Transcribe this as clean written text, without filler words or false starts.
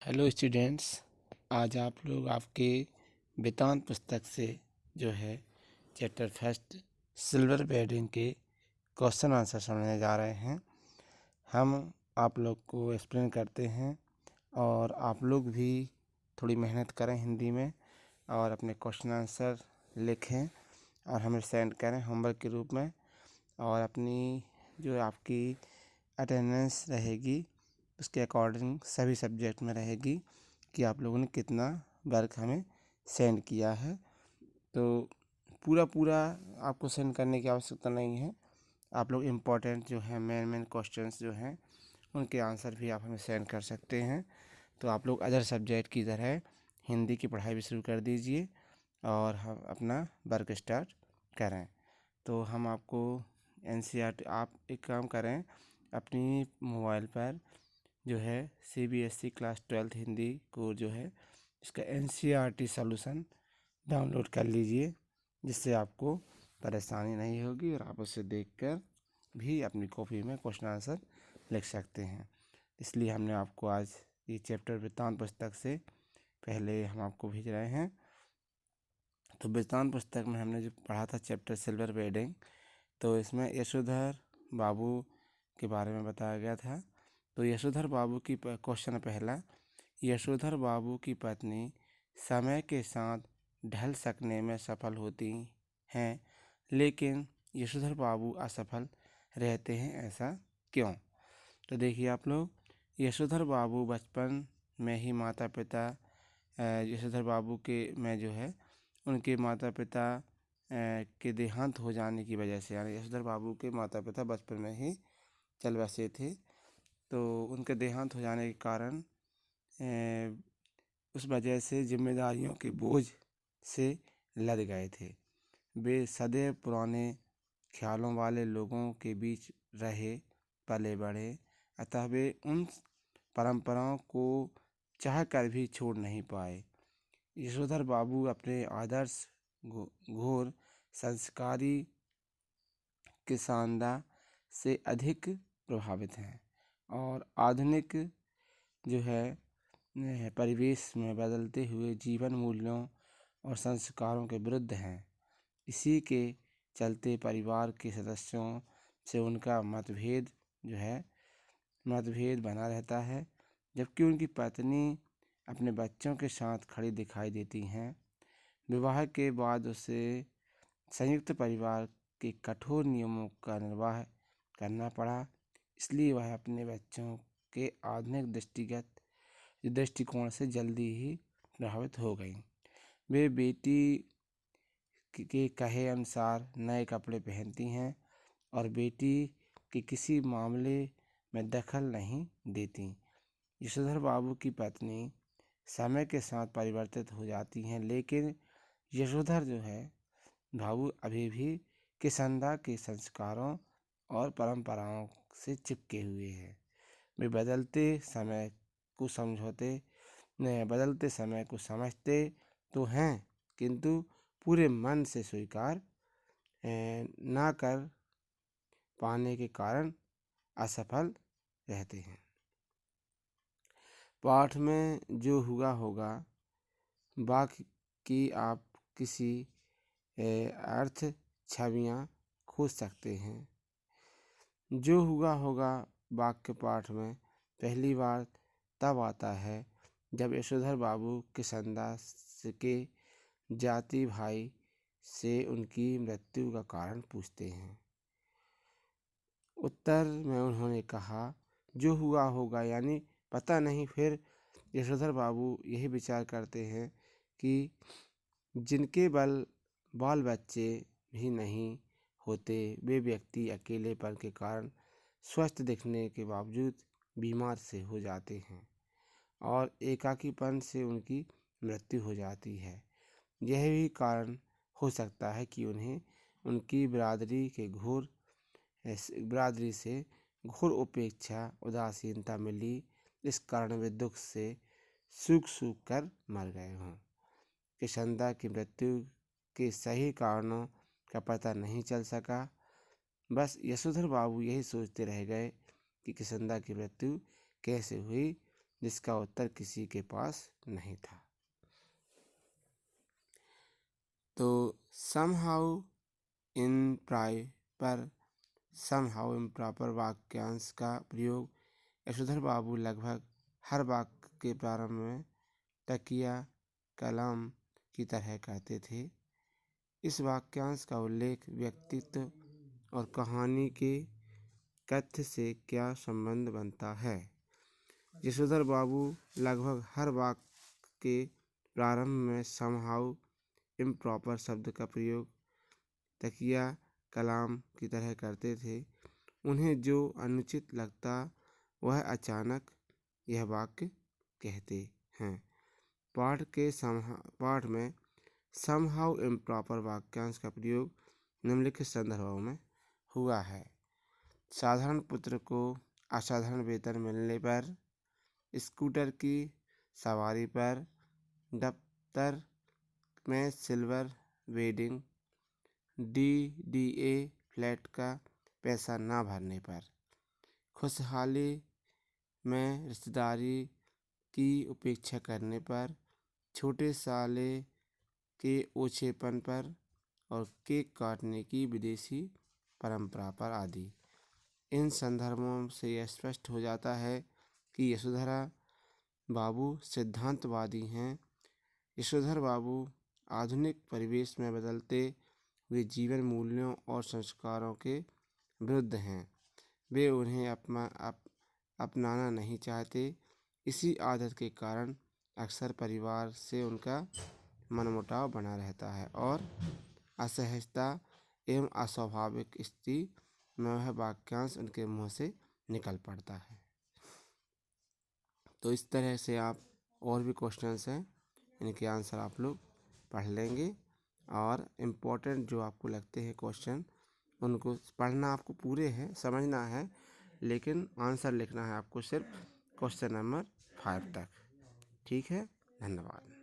Hello students, आज आप लोग आपके वेदांत पुस्तक से जो है चैप्टर फर्स्ट सिल्वर बेडिंग के क्वेश्चन आंसर समझने जा रहे हैं। हम आप लोग को एक्सप्लेन करते हैं और आप लोग भी थोड़ी मेहनत करें हिंदी में और अपने क्वेश्चन आंसर लिखें और हमें सेंड करें होमवर्क के रूप में। और अपनी जो आपकी अटेंडेंस रहेगी उसके अकॉर्डिंग सभी सब्जेक्ट में रहेगी कि आप लोगों ने कितना वर्क हमें सेंड किया है। तो पूरा आपको सेंड करने की आवश्यकता नहीं है। आप लोग इम्पोर्टेंट जो है मेन क्वेश्चंस जो हैं उनके आंसर भी आप हमें सेंड कर सकते हैं। तो आप लोग अदर सब्जेक्ट की तरह हिंदी की पढ़ाई भी शुरू कर दीजिए और हम अपना वर्क स्टार्ट करें। तो हम आपको NCERT आप एक काम करें, अपनी मोबाइल पर जो है CBSE क्लास 12th हिंदी को जो है इसका NCERT सॉल्यूशन डाउनलोड कर लीजिए, जिससे आपको परेशानी नहीं होगी और आप उसे देखकर भी अपनी कॉपी में क्वेश्चन आंसर लिख सकते हैं। इसलिए हमने आपको आज ये चैप्टर वेदांत पुस्तक से पहले हम आपको भेज रहे हैं। तो वेदांत पुस्तक में हमने जो पढ़ा था चैप्टर सिल्वर बेडिंग, तो इसमें यशोधर बाबू के बारे में बताया गया था। तो यशोधर बाबू की क्वेश्चन पहला, यशोधर बाबू की पत्नी समय के साथ ढल सकने में सफल होती हैं, लेकिन यशोधर बाबू असफल रहते हैं, ऐसा क्यों? तो देखिए आप लोग, यशोधर बाबू बचपन में ही माता पिता यशोधर बाबू के में जो है उनके माता पिता के देहांत हो जाने की वजह से, यानी यशोधर बाबू के माता पिता बचपन में ही चल बसे थे। तो उनके देहांत हो जाने के कारण उस वजह से जिम्मेदारियों के बोझ से लद गए थे। वे सदैव पुराने ख्यालों वाले लोगों के बीच रहे पले बढ़े, अतः वे उन परंपराओं को चाह कर भी छोड़ नहीं पाए। यशोधर बाबू अपने आदर्श घोर संस्कारी किसानदा से अधिक प्रभावित हैं और आधुनिक जो है परिवेश में बदलते हुए जीवन मूल्यों और संस्कारों के विरुद्ध हैं। इसी के चलते परिवार के सदस्यों से उनका मतभेद बना रहता है, जबकि उनकी पत्नी अपने बच्चों के साथ खड़ी दिखाई देती हैं। विवाह के बाद उसे संयुक्त परिवार के कठोर नियमों का निर्वाह करना पड़ा, इसलिए वह अपने बच्चों के आधुनिक दृष्टिकोण से जल्दी ही प्रभावित हो गई। वे बेटी के कहे अनुसार नए कपड़े पहनती हैं और बेटी के किसी मामले में दखल नहीं देती। यशोधर बाबू की पत्नी समय के साथ परिवर्तित हो जाती हैं, लेकिन यशोधर जो है बाबू अभी भी किसंदा के संस्कारों और परंपराओं से चिपके हुए हैं। वे बदलते समय को समझते तो हैं, किंतु पूरे मन से स्वीकार ना कर पाने के कारण असफल रहते हैं। पाठ में जो हुआ होगा वाक्य की आप किसी अर्थ छवियाँ खोज सकते हैं। जो हुआ होगा वाक्य पाठ में पहली बार तब आता है जब यशोधर बाबू किसंदा के जाति भाई से उनकी मृत्यु का कारण पूछते हैं। उत्तर में उन्होंने कहा जो हुआ होगा, यानी पता नहीं। फिर यशोधर बाबू यही विचार करते हैं कि जिनके बाल बच्चे भी नहीं होते, वे व्यक्ति अकेलेपन के कारण स्वस्थ दिखने के बावजूद बीमार से हो जाते हैं और एकाकीपन से उनकी मृत्यु हो जाती है। यह भी कारण हो सकता है कि उन्हें उनकी बिरादरी से घोर उपेक्षा उदासीनता मिली, इस कारण वे दुख से सूख कर मर गए हों। किसंदा की मृत्यु के सही कारणों का पता नहीं चल सका। बस यशोधर बाबू यही सोचते रह गए कि किसंदा की मृत्यु कैसे हुई, जिसका उत्तर किसी के पास नहीं था। तो समहाउ इम्प्रॉपर वाक्यांश का प्रयोग यशोधर बाबू लगभग हर वाक्य के प्रारंभ में तकिया कलाम की तरह करते थे। इस वाक्यांश का उल्लेख व्यक्तित्व और कहानी के कथ्य से क्या संबंध बनता है? यशोधर बाबू लगभग हर वाक्य के प्रारंभ में समहाउ इम्प्रॉपर शब्द का प्रयोग तकिया कलाम की तरह करते थे। उन्हें जो अनुचित लगता वह अचानक यह वाक्य कहते हैं। पाठ में समहाउ इम्प्रॉपर वाक्यांश का प्रयोग निम्नलिखित संदर्भों में हुआ है। साधारण पुत्र को असाधारण वेतन मिलने पर, स्कूटर की सवारी पर, दफ्तर में सिल्वर वेडिंग, DDA फ्लैट का पैसा ना भरने पर, खुशहाली में रिश्तेदारी की उपेक्षा करने पर, छोटे साले के ओछेपन पर और केक काटने की विदेशी परंपरा पर आदि। इन संदर्भों से यह स्पष्ट हो जाता है कि यशोधरा बाबू सिद्धांतवादी हैं। यशोधर बाबू आधुनिक परिवेश में बदलते हुए जीवन मूल्यों और संस्कारों के विरुद्ध हैं। वे उन्हें अपनाना नहीं चाहते। इसी आदत के कारण अक्सर परिवार से उनका मनमुटाव बना रहता है और असहजता एवं अस्वाभाविक स्थिति में वह वाक्यांश उनके मुंह से निकल पड़ता है। तो इस तरह से आप और भी क्वेश्चंस हैं, इनके आंसर आप लोग पढ़ लेंगे और इम्पोर्टेंट जो आपको लगते हैं क्वेश्चन उनको पढ़ना आपको पूरे हैं, समझना है, लेकिन आंसर लिखना है आपको सिर्फ क्वेश्चन नंबर 5 तक। ठीक है, धन्यवाद।